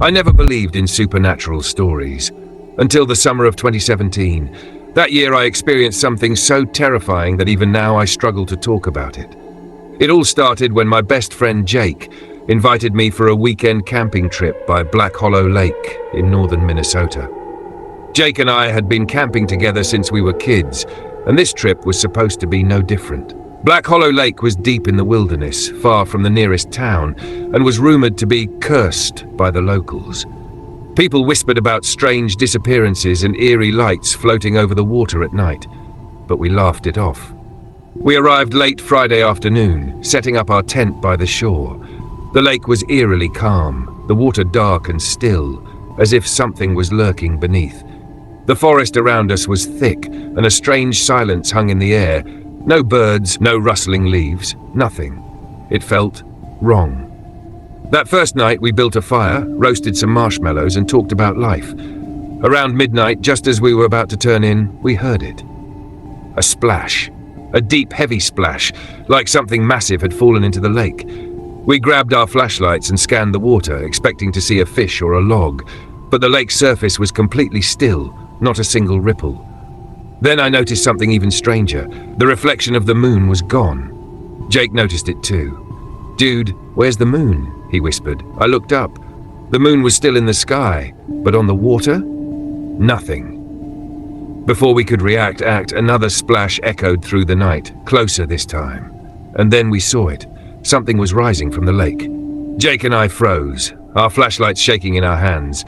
I never believed in supernatural stories until the summer of 2017. That year I experienced something so terrifying that even now I struggle to talk about it. It all started when my best friend Jake invited me for a weekend camping trip by Black Hollow Lake in northern Minnesota. Jake and I had been camping together since we were kids, and this trip was supposed to be no different. Black Hollow Lake was deep in the wilderness, far from the nearest town, and was rumored to be cursed by the locals. People whispered about strange disappearances and eerie lights floating over the water at night, but we laughed it off. We arrived late Friday afternoon, setting up our tent by the shore. The lake was eerily calm, the water dark and still, as if something was lurking beneath. The forest around us was thick, and a strange silence hung in the air. No birds, no rustling leaves, nothing. It felt wrong. That first night we built a fire, roasted some marshmallows and talked about life. Around midnight, just as we were about to turn in, we heard it. A splash. A deep, heavy splash, like something massive had fallen into the lake. We grabbed our flashlights and scanned the water, expecting to see a fish or a log, but the lake's surface was completely still, not a single ripple. Then I noticed something even stranger. The reflection of the moon was gone. Jake noticed it too. "Dude, where's the moon?" he whispered. I looked up. The moon was still in the sky, but on the water? Nothing. Before we could react, another splash echoed through the night, closer this time. And then we saw it. Something was rising from the lake. Jake and I froze, our flashlights shaking in our hands.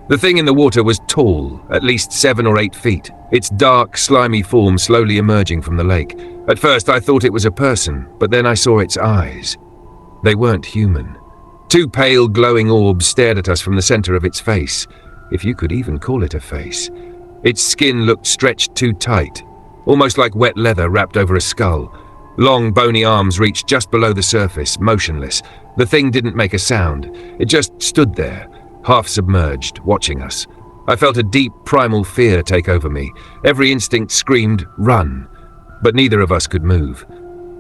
The thing in the water was tall, at least 7 or 8 feet, its dark, slimy form slowly emerging from the lake. At first I thought it was a person, but then I saw its eyes. They weren't human. 2 pale, glowing orbs stared at us from the center of its face, if you could even call it a face. Its skin looked stretched too tight, almost like wet leather wrapped over a skull. Long, bony arms reached just below the surface, motionless. The thing didn't make a sound. It just stood there, half submerged, watching us. I felt a deep, primal fear take over me. Every instinct screamed, "Run!" But neither of us could move.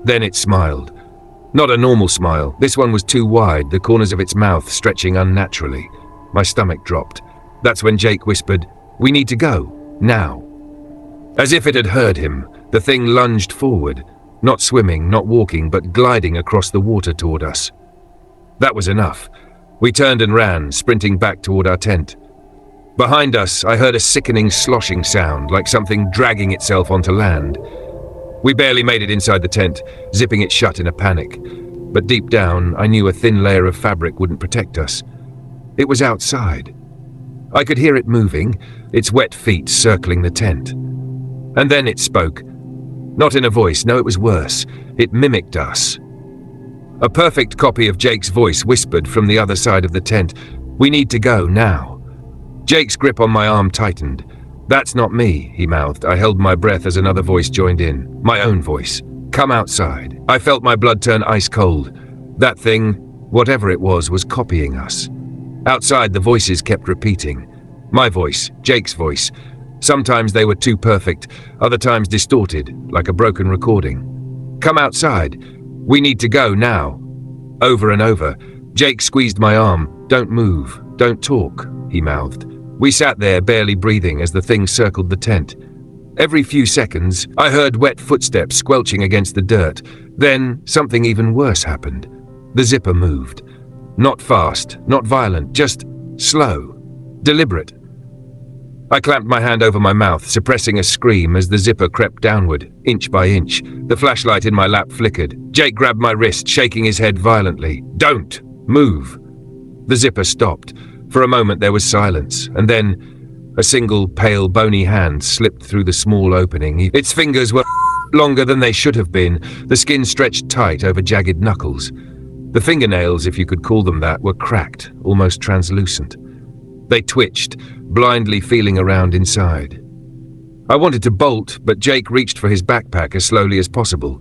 Then it smiled. Not a normal smile. This one was too wide, the corners of its mouth stretching unnaturally. My stomach dropped. That's when Jake whispered, "We need to go. Now." As if it had heard him, the thing lunged forward, not swimming, not walking, but gliding across the water toward us. That was enough. We turned and ran, sprinting back toward our tent. Behind us, I heard a sickening sloshing sound, like something dragging itself onto land. We barely made it inside the tent, zipping it shut in a panic. But deep down, I knew a thin layer of fabric wouldn't protect us. It was outside. I could hear it moving, its wet feet circling the tent. And then it spoke. Not in a voice, no, it was worse. It mimicked us. A perfect copy of Jake's voice whispered from the other side of the tent, "We need to go, now." Jake's grip on my arm tightened. "That's not me," he mouthed. I held my breath as another voice joined in. My own voice. "Come outside." I felt my blood turn ice cold. That thing, whatever it was copying us. Outside, the voices kept repeating. My voice, Jake's voice. Sometimes they were too perfect, other times distorted, like a broken recording. "Come outside. We need to go now." Over and over. Jake squeezed my arm. "Don't move. Don't talk," he mouthed. We sat there, barely breathing, as the thing circled the tent. Every few seconds, I heard wet footsteps squelching against the dirt. Then, something even worse happened. The zipper moved. Not fast, not violent, just slow, deliberate. I clamped my hand over my mouth, suppressing a scream as the zipper crept downward, inch by inch. The flashlight in my lap flickered. Jake grabbed my wrist, shaking his head violently. "Don't move." The zipper stopped. For a moment there was silence, and then a single pale, bony hand slipped through the small opening. Its fingers were longer than they should have been, the skin stretched tight over jagged knuckles. The fingernails, if you could call them that, were cracked, almost translucent. They twitched, blindly feeling around inside. I wanted to bolt, but Jake reached for his backpack as slowly as possible.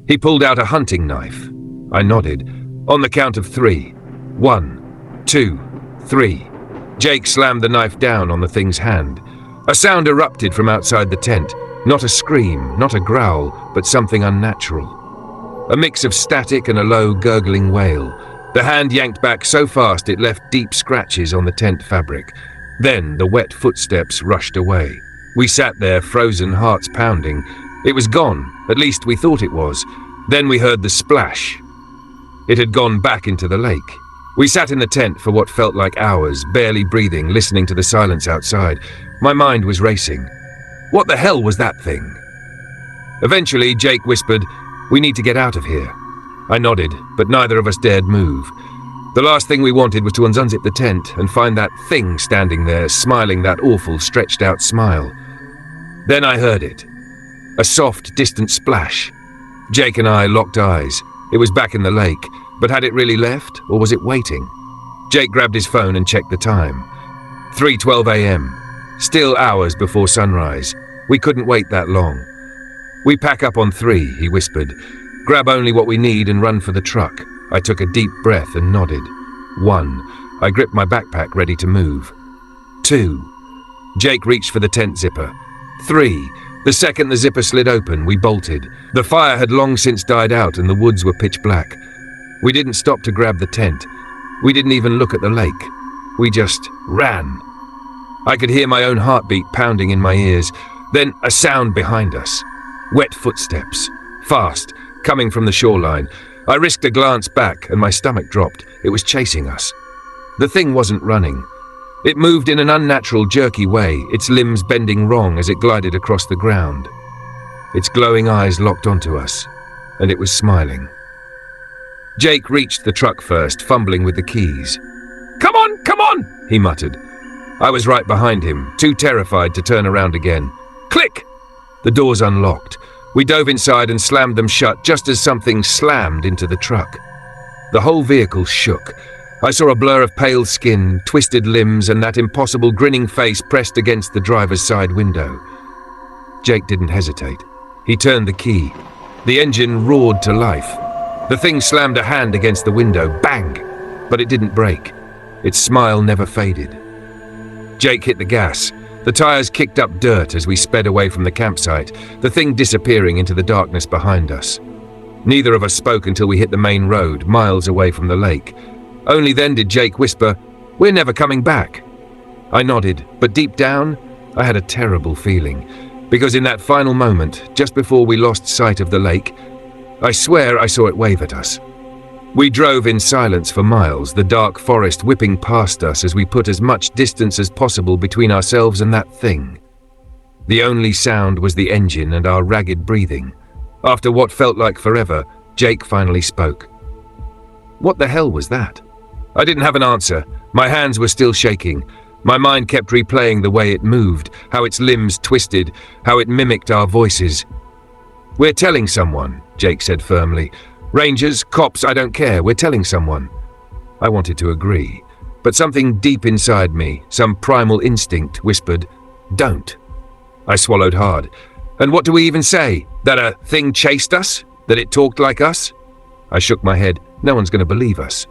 He pulled out a hunting knife. I nodded. On the count of 3. 1, 2, 3. Jake slammed the knife down on the thing's hand. A sound erupted from outside the tent. Not a scream, not a growl, but something unnatural. A mix of static and a low, gurgling wail. The hand yanked back so fast it left deep scratches on the tent fabric. Then the wet footsteps rushed away. We sat there, frozen, hearts pounding. It was gone, at least we thought it was. Then we heard the splash. It had gone back into the lake. We sat in the tent for what felt like hours, barely breathing, listening to the silence outside. My mind was racing. What the hell was that thing? Eventually, Jake whispered, "We need to get out of here." I nodded, but neither of us dared move. The last thing we wanted was to unzip the tent and find that thing standing there, smiling that awful, stretched-out smile. Then I heard it. A soft, distant splash. Jake and I locked eyes. It was back in the lake, but had it really left, or was it waiting? Jake grabbed his phone and checked the time. 3:12 a.m. Still hours before sunrise. We couldn't wait that long. "We pack up on 3, he whispered. "Grab only what we need and run for the truck." I took a deep breath and nodded. 1. I gripped my backpack, ready to move. 2. Jake reached for the tent zipper. 3. The second the zipper slid open, we bolted. The fire had long since died out and the woods were pitch black. We didn't stop to grab the tent. We didn't even look at the lake. We just ran. I could hear my own heartbeat pounding in my ears. Then a sound behind us. Wet footsteps. Fast, coming from the shoreline. I risked a glance back and my stomach dropped. It was chasing us. The thing wasn't running. It moved in an unnatural, jerky way, its limbs bending wrong as it glided across the ground. Its glowing eyes locked onto us, and it was smiling. Jake reached the truck first, fumbling with the keys. Come on, he muttered. I was right behind him, too terrified to turn around again. Click! The doors unlocked. We dove inside and slammed them shut just as something slammed into the truck. The whole vehicle shook. I saw a blur of pale skin, twisted limbs, and that impossible grinning face pressed against the driver's side window. Jake didn't hesitate. He turned the key. The engine roared to life. The thing slammed a hand against the window, bang! But it didn't break. Its smile never faded. Jake hit the gas. The tires kicked up dirt as we sped away from the campsite, the thing disappearing into the darkness behind us. Neither of us spoke until we hit the main road, miles away from the lake. Only then did Jake whisper, "We're never coming back." I nodded, but deep down, I had a terrible feeling, because in that final moment, just before we lost sight of the lake, I swear I saw it wave at us. We drove in silence for miles, the dark forest whipping past us as we put as much distance as possible between ourselves and that thing. The only sound was the engine and our ragged breathing. After what felt like forever, Jake finally spoke. What the hell was that? I didn't have an answer. My hands were still shaking. My mind kept replaying the way it moved, how its limbs twisted, how it mimicked our voices. "We're telling someone," Jake said firmly. "Rangers, cops, I don't care, we're telling someone." I wanted to agree, but something deep inside me, some primal instinct, whispered, "Don't." I swallowed hard. And what do we even say? That a thing chased us? That it talked like us? I shook my head. No one's going to believe us.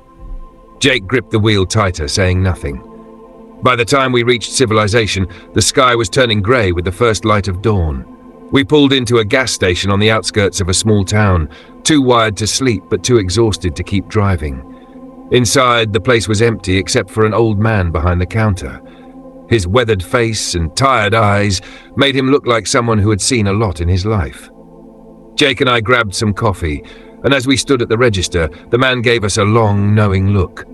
Jake gripped the wheel tighter, saying nothing. By the time we reached civilization, the sky was turning grey with the first light of dawn. We pulled into a gas station on the outskirts of a small town, too wired to sleep but too exhausted to keep driving. Inside, the place was empty except for an old man behind the counter. His weathered face and tired eyes made him look like someone who had seen a lot in his life. Jake and I grabbed some coffee, and as we stood at the register, the man gave us a long, knowing look.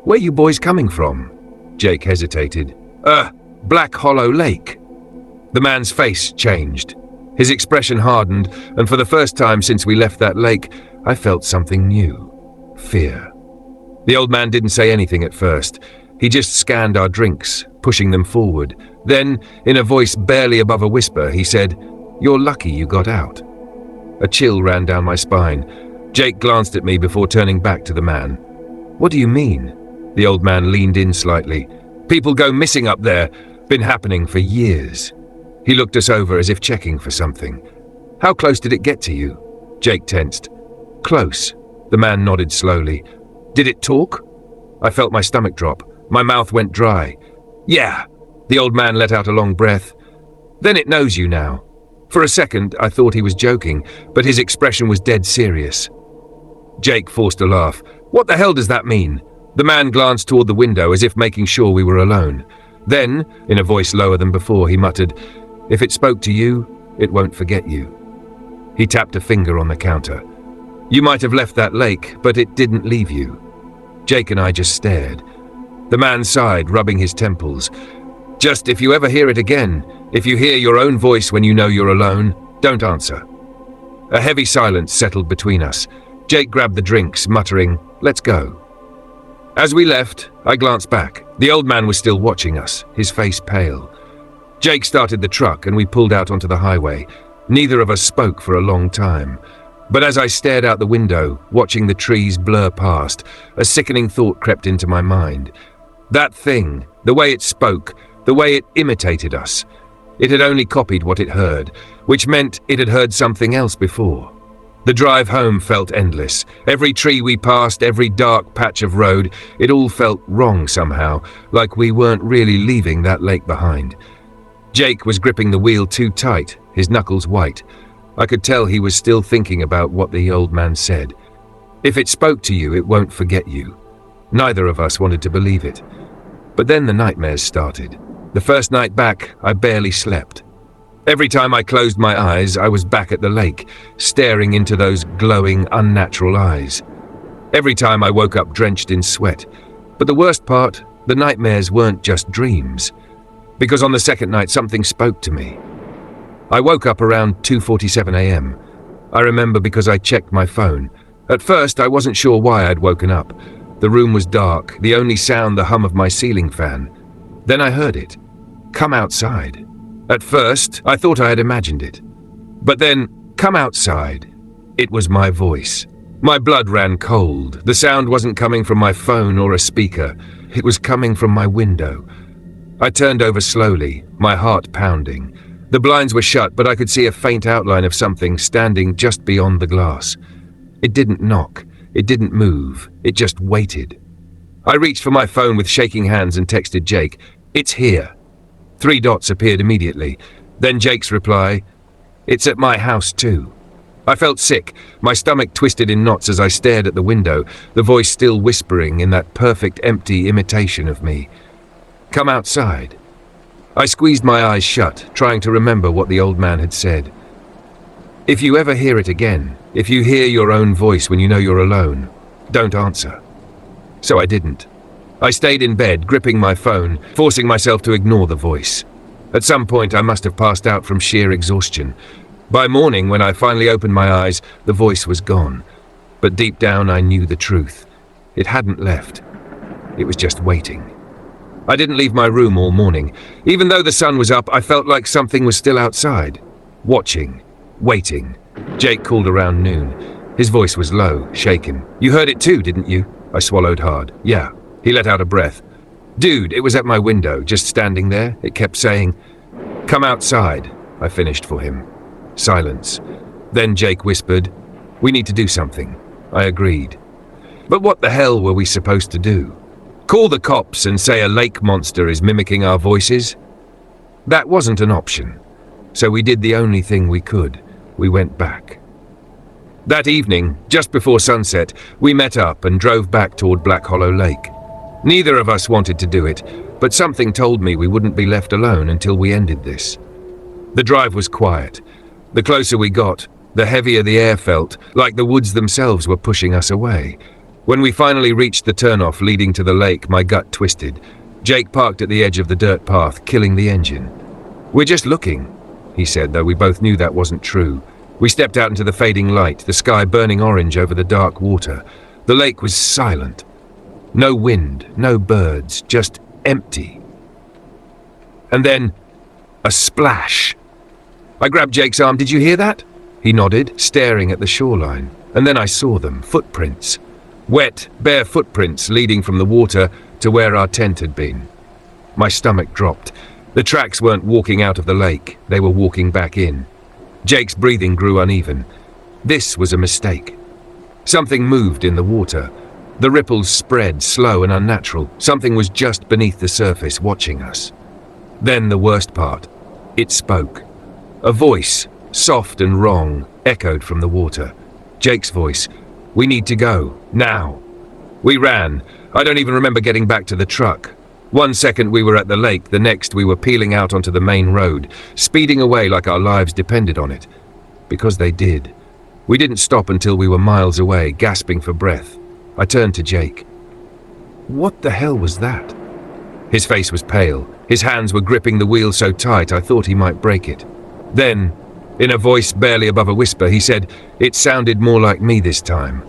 "Where you boys coming from?" Jake hesitated. Black Hollow Lake." The man's face changed. His expression hardened, and for the first time since we left that lake, I felt something new. Fear. The old man didn't say anything at first. He just scanned our drinks, pushing them forward. Then, in a voice barely above a whisper, he said, "You're lucky you got out." A chill ran down my spine. Jake glanced at me before turning back to the man. "What do you mean?" The old man leaned in slightly. "People go missing up there. Been happening for years." He looked us over as if checking for something. "How close did it get to you?" Jake tensed. "Close." The man nodded slowly. "Did it talk?" I felt my stomach drop. My mouth went dry. "Yeah." The old man let out a long breath. "Then it knows you now." For a second, I thought he was joking, but his expression was dead serious. Jake forced a laugh. What the hell does that mean? The man glanced toward the window as if making sure we were alone. Then, in a voice lower than before, he muttered, "If it spoke to you, it won't forget you." He tapped a finger on the counter. "You might have left that lake, but it didn't leave you." Jake and I just stared. The man sighed, rubbing his temples. "Just if you ever hear it again, if you hear your own voice when you know you're alone, don't answer." A heavy silence settled between us. Jake grabbed the drinks, muttering, "Let's go." As we left, I glanced back. The old man was still watching us, his face pale. Jake started the truck and we pulled out onto the highway. Neither of us spoke for a long time. But as I stared out the window, watching the trees blur past, a sickening thought crept into my mind. That thing, the way it spoke, the way it imitated us. It had only copied what it heard, which meant it had heard something else before. The drive home felt endless. Every tree we passed, every dark patch of road, it all felt wrong somehow, like we weren't really leaving that lake behind. Jake was gripping the wheel too tight, his knuckles white. I could tell he was still thinking about what the old man said. If it spoke to you, it won't forget you. Neither of us wanted to believe it. But then the nightmares started. The first night back, I barely slept. Every time I closed my eyes, I was back at the lake, staring into those glowing, unnatural eyes. Every time I woke up drenched in sweat. But the worst part, the nightmares weren't just dreams. Because on the second night, something spoke to me. I woke up around 2:47 a.m. I remember because I checked my phone. At first, I wasn't sure why I'd woken up. The room was dark, the only sound the hum of my ceiling fan. Then I heard it. "Come outside." At first, I thought I had imagined it. But then, "Come outside." It was my voice. My blood ran cold. The sound wasn't coming from my phone or a speaker. It was coming from my window. I turned over slowly, my heart pounding. The blinds were shut, but I could see a faint outline of something standing just beyond the glass. It didn't knock. It didn't move. It just waited. I reached for my phone with shaking hands and texted Jake, "It's here." 3 dots appeared immediately. Then Jake's reply, "It's at my house too." I felt sick. My stomach twisted in knots as I stared at the window, the voice still whispering in that perfect empty imitation of me. "Come outside." I squeezed my eyes shut, trying to remember what the old man had said. "If you ever hear it again, if you hear your own voice when you know you're alone, don't answer." So I didn't. I stayed in bed, gripping my phone, forcing myself to ignore the voice. At some point, I must have passed out from sheer exhaustion. By morning, when I finally opened my eyes, the voice was gone. But deep down, I knew the truth. It hadn't left. It was just waiting. I didn't leave my room all morning. Even though the sun was up, I felt like something was still outside. Watching. Waiting. Jake called around noon. His voice was low, shaken. "You heard it too, didn't you?" I swallowed hard. "Yeah." He let out a breath. "Dude, it was at my window, just standing there. It kept saying, 'Come outside.'" I finished for him. Silence. Then Jake whispered, "We need to do something." I agreed. But what the hell were we supposed to do? Call the cops and say a lake monster is mimicking our voices? That wasn't an option. So we did the only thing we could. We went back. That evening, just before sunset, we met up and drove back toward Black Hollow Lake. Neither of us wanted to do it, but something told me we wouldn't be left alone until we ended this. The drive was quiet. The closer we got, the heavier the air felt, like the woods themselves were pushing us away. When we finally reached the turnoff leading to the lake, my gut twisted. Jake parked at the edge of the dirt path, killing the engine. "We're just looking," he said, though we both knew that wasn't true. We stepped out into the fading light, the sky burning orange over the dark water. The lake was silent. No wind, no birds, just empty. And then, a splash. I grabbed Jake's arm. "Did you hear that?" He nodded, staring at the shoreline. And then I saw them, footprints. Wet, bare footprints leading from the water to where our tent had been. My stomach dropped. The tracks weren't walking out of the lake, they were walking back in. Jake's breathing grew uneven. This was a mistake. Something moved in the water. The ripples spread, slow and unnatural. Something was just beneath the surface, watching us. Then the worst part. It spoke. A voice, soft and wrong, echoed from the water. Jake's voice. We need to go, now. We ran. I don't even remember getting back to the truck. 1 second we were at the lake, the next we were peeling out onto the main road, speeding away like our lives depended on it. Because they did. We didn't stop until we were miles away, gasping for breath. I turned to Jake. What the hell was that? His face was pale. His hands were gripping the wheel so tight I thought he might break it. Then, in a voice barely above a whisper, he said, "It sounded more like me this time."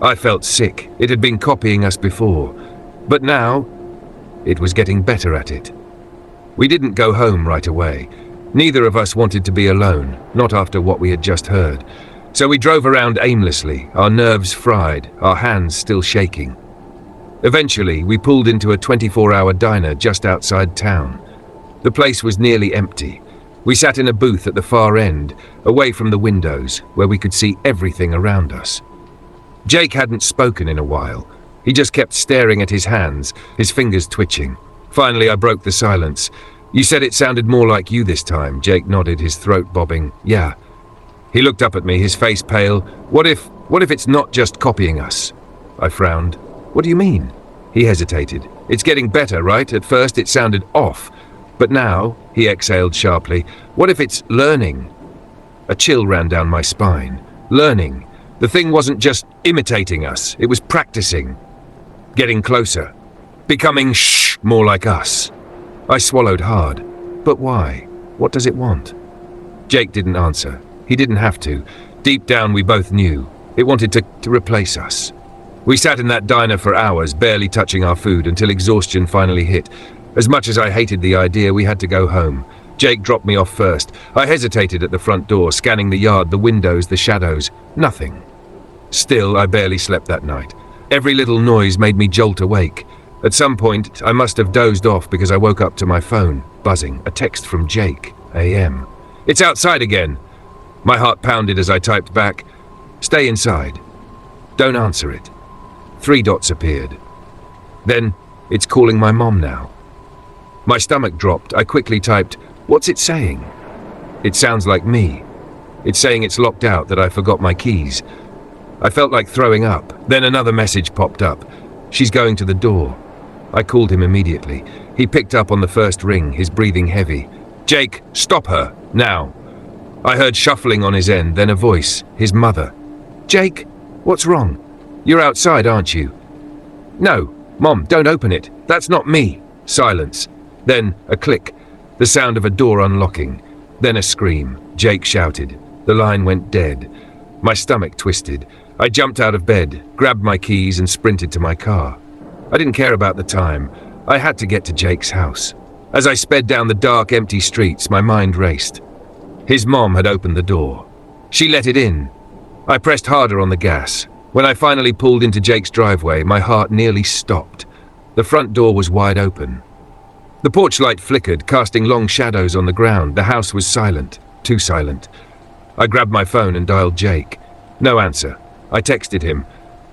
I felt sick. It had been copying us before. But now, it was getting better at it. We didn't go home right away. Neither of us wanted to be alone, not after what we had just heard. So we drove around aimlessly, our nerves fried, our hands still shaking. Eventually, we pulled into a 24-hour diner just outside town. The place was nearly empty. We sat in a booth at the far end, away from the windows, where we could see everything around us. Jake hadn't spoken in a while. He just kept staring at his hands, his fingers twitching. Finally, I broke the silence. "You said it sounded more like you this time." Jake nodded, his throat bobbing. "Yeah." He looked up at me, his face pale. What if it's not just copying us?" I frowned. "What do you mean?" He hesitated. "It's getting better, right? At first it sounded off. But now," he exhaled sharply, "what if it's learning?" A chill ran down my spine. Learning. The thing wasn't just imitating us, it was practicing. Getting closer. Becoming more like us. I swallowed hard. But why? What does it want? Jake didn't answer. He didn't have to. Deep down we both knew. It wanted to replace us. We sat in that diner for hours, barely touching our food, until exhaustion finally hit. As much as I hated the idea, we had to go home. Jake dropped me off first. I hesitated at the front door, scanning the yard, the windows, the shadows. Nothing. Still, I barely slept that night. Every little noise made me jolt awake. At some point, I must have dozed off because I woke up to my phone, buzzing. A text from Jake, AM. "It's outside again." My heart pounded as I typed back, "Stay inside. Don't answer it." 3 dots appeared. Then, "It's calling my mom now." My stomach dropped. I quickly typed, "What's it saying?" "It sounds like me. It's saying it's locked out, that I forgot my keys." I felt like throwing up. Then another message popped up. "She's going to the door." I called him immediately. He picked up on the first ring, his breathing heavy. "Jake, stop her, now." I heard shuffling on his end, then a voice, his mother. "Jake, what's wrong? You're outside, aren't you?" "No, Mom, don't open it. That's not me." Silence. Then a click, the sound of a door unlocking. Then a scream. Jake shouted. The line went dead. My stomach twisted. I jumped out of bed, grabbed my keys and sprinted to my car. I didn't care about the time. I had to get to Jake's house. As I sped down the dark, empty streets, my mind raced. His mom had opened the door. She let it in. I pressed harder on the gas. When I finally pulled into Jake's driveway, my heart nearly stopped. The front door was wide open. The porch light flickered, casting long shadows on the ground. The house was silent, too silent. I grabbed my phone and dialed Jake. No answer. I texted him.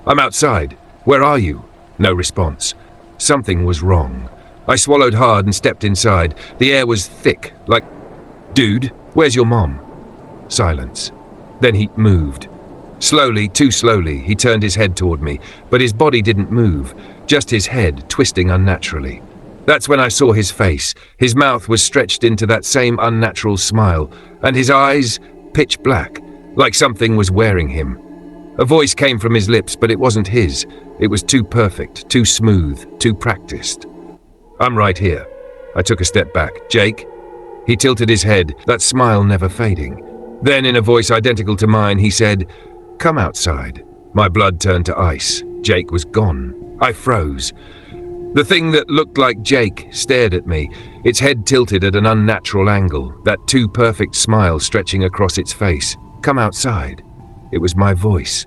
"I'm outside. Where are you?" No response. Something was wrong. I swallowed hard and stepped inside. The air was thick, like, "Dude, where's your mom?" Silence. Then he moved. Slowly, too slowly, he turned his head toward me, but his body didn't move, just his head twisting unnaturally. That's when I saw his face. His mouth was stretched into that same unnatural smile, and his eyes pitch black, like something was wearing him. A voice came from his lips, but it wasn't his. It was too perfect, too smooth, too practiced. "I'm right here." I took a step back. "Jake?" He tilted his head, that smile never fading. Then, in a voice identical to mine, he said, "Come outside." My blood turned to ice. Jake was gone. I froze. The thing that looked like Jake stared at me, its head tilted at an unnatural angle, that too perfect smile stretching across its face. "Come outside." It was my voice.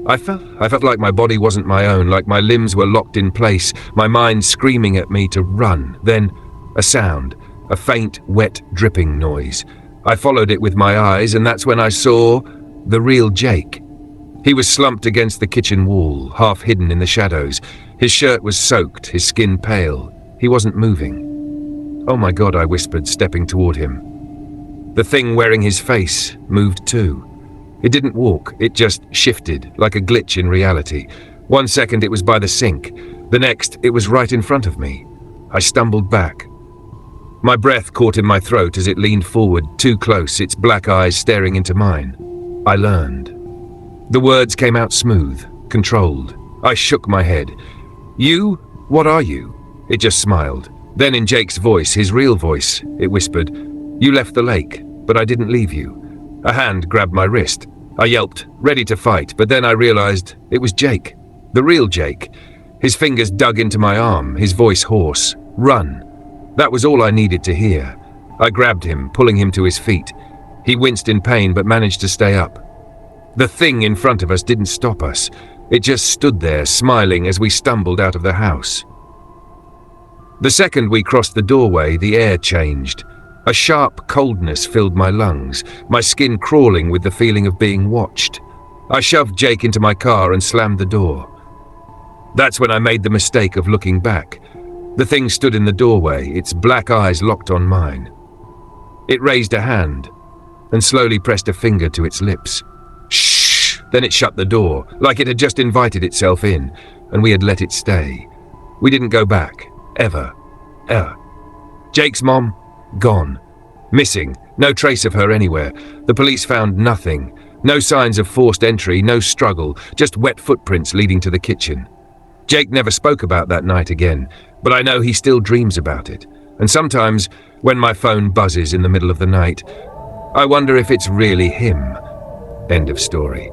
I felt like my body wasn't my own, like my limbs were locked in place, my mind screaming at me to run. Then, a sound, a faint, wet, dripping noise. I followed it with my eyes, and that's when I saw the real Jake. He was slumped against the kitchen wall, half hidden in the shadows. His shirt was soaked, his skin pale. He wasn't moving. "Oh my God," I whispered, stepping toward him. The thing wearing his face moved too. It didn't walk, it just shifted, like a glitch in reality. 1 second it was by the sink, the next it was right in front of me. I stumbled back. My breath caught in my throat as it leaned forward, too close, its black eyes staring into mine. I learned. The words came out smooth, controlled. I shook my head. "You? What are you?" It just smiled. Then in Jake's voice, his real voice, it whispered, "You left the lake, but I didn't leave you." A hand grabbed my wrist. I yelped, ready to fight, but then I realized it was Jake. The real Jake. His fingers dug into my arm, his voice hoarse. "Run." That was all I needed to hear. I grabbed him, pulling him to his feet. He winced in pain but managed to stay up. The thing in front of us didn't stop us. It just stood there, smiling as we stumbled out of the house. The second we crossed the doorway, the air changed. A sharp coldness filled my lungs, my skin crawling with the feeling of being watched. I shoved Jake into my car and slammed the door. That's when I made the mistake of looking back. The thing stood in the doorway, its black eyes locked on mine. It raised a hand and slowly pressed a finger to its lips. Shh! Then it shut the door, like it had just invited itself in, and we had let it stay. We didn't go back. Ever. Jake's mom? Gone. Missing. No trace of her anywhere. The police found nothing. No signs of forced entry, no struggle, just wet footprints leading to the kitchen. Jake never spoke about that night again, but I know he still dreams about it. And sometimes, when my phone buzzes in the middle of the night, I wonder if it's really him. End of story.